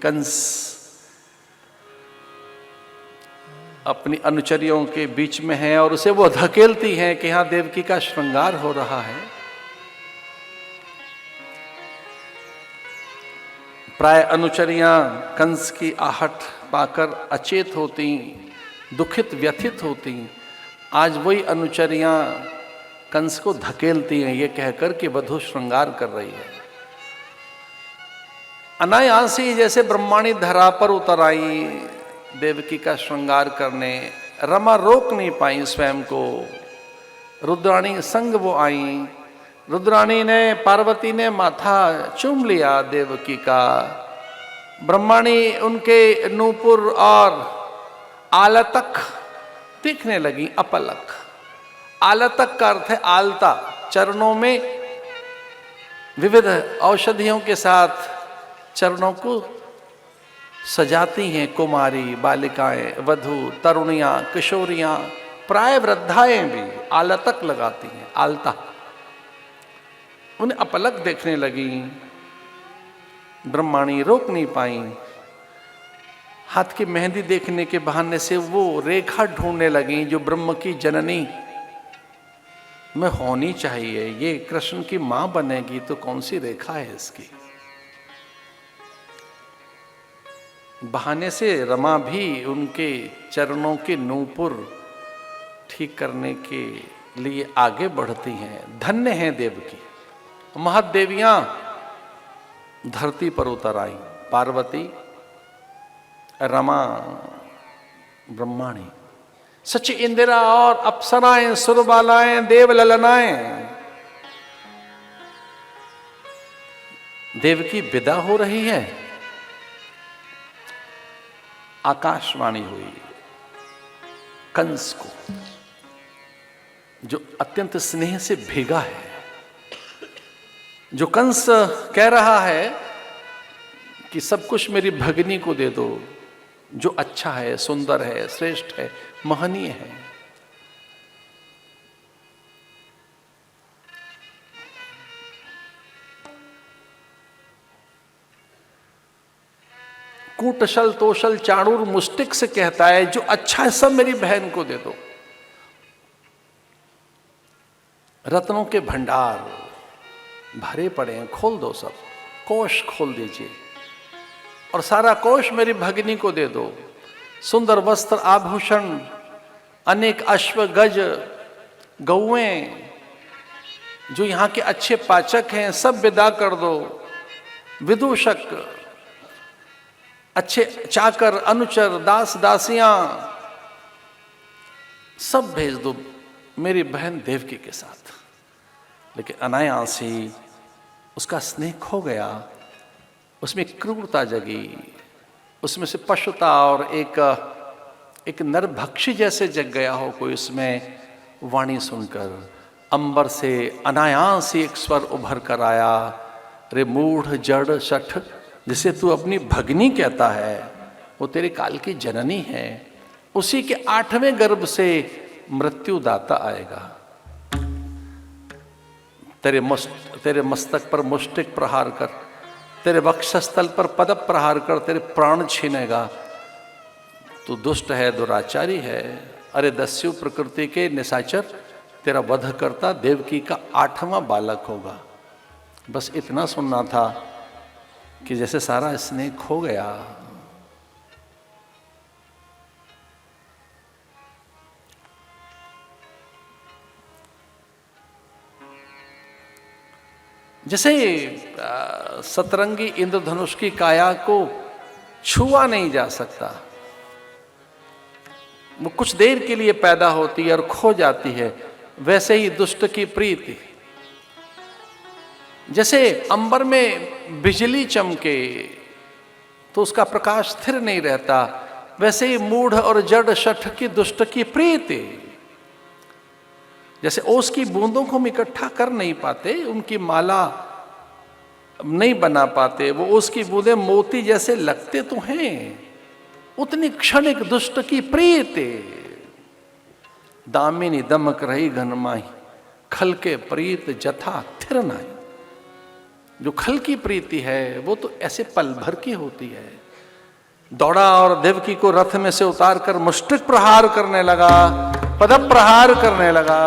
कंस अपनी अनुचरियों के बीच में है और उसे वो धकेलती है कि यहां देवकी का श्रृंगार हो रहा है। प्राय अनुचरियां कंस की आहट पाकर अचेत होती, दुखित व्यथित होती। आज वही अनुचरियां कंस को धकेलती हैं ये कहकर कि वधू श्रृंगार कर रही है। अनायासी जैसे ब्रह्माणी धरा पर उतर आई देवकी का श्रृंगार करने। रमा रोक नहीं पाई स्वयं को, रुद्राणी संग वो आई। रुद्राणी ने, पार्वती ने माथा चूम लिया देवकी का। ब्रह्माणी उनके नूपुर और आलतक देखने लगी, अपलक। आलतक का अर्थ है आलता, चरणों में विविध औषधियों के साथ चरणों को सजाती हैं कुमारी, बालिकाएं, वधू, तरुणियां, किशोरियां, प्राय वृद्धाएं भी आलतक लगाती हैं, आलता। उन्हें अपलक देखने लगी। ब्रह्माणी रोक नहीं पाई। हाथ की मेहंदी देखने के बहाने से वो रेखा ढूंढने लगी जो ब्रह्म की जननी में होनी चाहिए। ये कृष्ण की मां बनेगी तो कौन सी रेखा है इसकी। बहाने से रमा भी उनके चरणों के नूपुर ठीक करने के लिए आगे बढ़ती हैं। धन्य हैं देवकी। महादेवियां धरती पर उतर आई, पार्वती, रमा, ब्रह्माणी, सच इंदिरा और अप्सराएं, सुरबालाएं, देवललनाएं। देवकी विदा हो रही है। आकाशवाणी हुई कंस को, जो अत्यंत स्नेह से भीगा है। जो कंस कह रहा है कि सब कुछ मेरी भगिनी को दे दो, जो अच्छा है, सुंदर है, श्रेष्ठ है, महनीय है। कूटशल, तोशल, चाणूर, मुष्टिक से कहता है जो अच्छा है सब मेरी बहन को दे दो। रत्नों के भंडार भरे पड़े हैं, खोल दो सब, कोष खोल दीजिए और सारा कोष मेरी भगिनी को दे दो। सुंदर वस्त्र, आभूषण, अनेक अश्व, गज, गौएं, जो यहाँ के अच्छे पाचक हैं सब विदा कर दो। विदूषक, अच्छे चाकर, अनुचर, दास, दासियां सब भेज दो मेरी बहन देवकी के साथ। लेकिन अनायास ही उसका स्नेह खो गया, उसमें क्रूरता जगी, उसमें से पशुता और एक नरभक्षी जैसे जग गया हो कोई उसमें। वाणी सुनकर अंबर से अनायास ही एक स्वर उभर कर आया, रे मूढ़ जड़ शठ, जिसे तू अपनी भगनी कहता है वो तेरे काल की जननी है। उसी के 8वें गर्भ से मृत्युदाता आएगा। तेरे मस्तक पर मुष्टिक प्रहार कर, तेरे वक्षस्थल पर पद प्रहार कर तेरे प्राण छीनेगा। तू दुष्ट है, दुराचारी है। अरे दस्यु प्रकृति के निशाचर, तेरा वध करता देवकी का 8वां बालक होगा। बस इतना सुनना था कि जैसे सारा स्नेह खो गया। जैसे सतरंगी इंद्रधनुष की काया को छुआ नहीं जा सकता, वो कुछ देर के लिए पैदा होती है और खो जाती है, वैसे ही दुष्ट की प्रीति। जैसे अंबर में बिजली चमके तो उसका स्थिर स्थिर नहीं रहता, वैसे ही मूढ़ और जड़ शठ की दुष्ट की प्रीति। जैसे ओस की बूंदों को हम इकट्ठा कर नहीं पाते, उनकी माला नहीं बना पाते, वो ओस की बूंदें मोती जैसे लगते तो हैं, उतनी क्षणिक दुष्ट की प्रीति। दामिनी दमक रही घनमाही, खल के प्रीत जथा थिर नाई। जो खल की प्रीति है वो तो ऐसे पल भर की होती है, दौड़ा और देवकी को रथ में से उतार कर मुष्टिक प्रहार करने लगा, पद प्रहार करने लगा,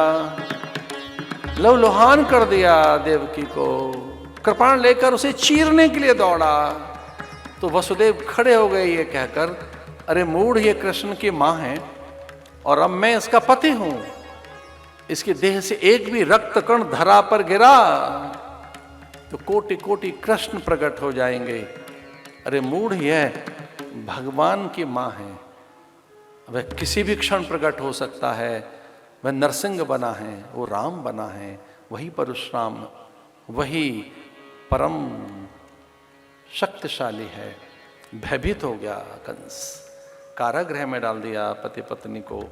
लवलुहान कर दिया देवकी को, कृपाण लेकर उसे चीरने के लिए दौड़ा। तो वसुदेव खड़े हो गए ये कहकर, अरे मूढ़, ये कृष्ण की मां है और अब मैं इसका पति हूं, इसकी देह से एक भी रक्त कण धरा पर गिरा तो कोटि कोटि कृष्ण प्रकट हो जाएंगे। अरे मूढ़, यह भगवान की मां है, वह किसी भी क्षण प्रकट हो सकता है, वह नरसिंह बना है, वो राम बना है, वही परशुराम, वही परम शक्तिशाली है। भयभीत हो गया कंस, कारागृह में डाल दिया पति पत्नी को।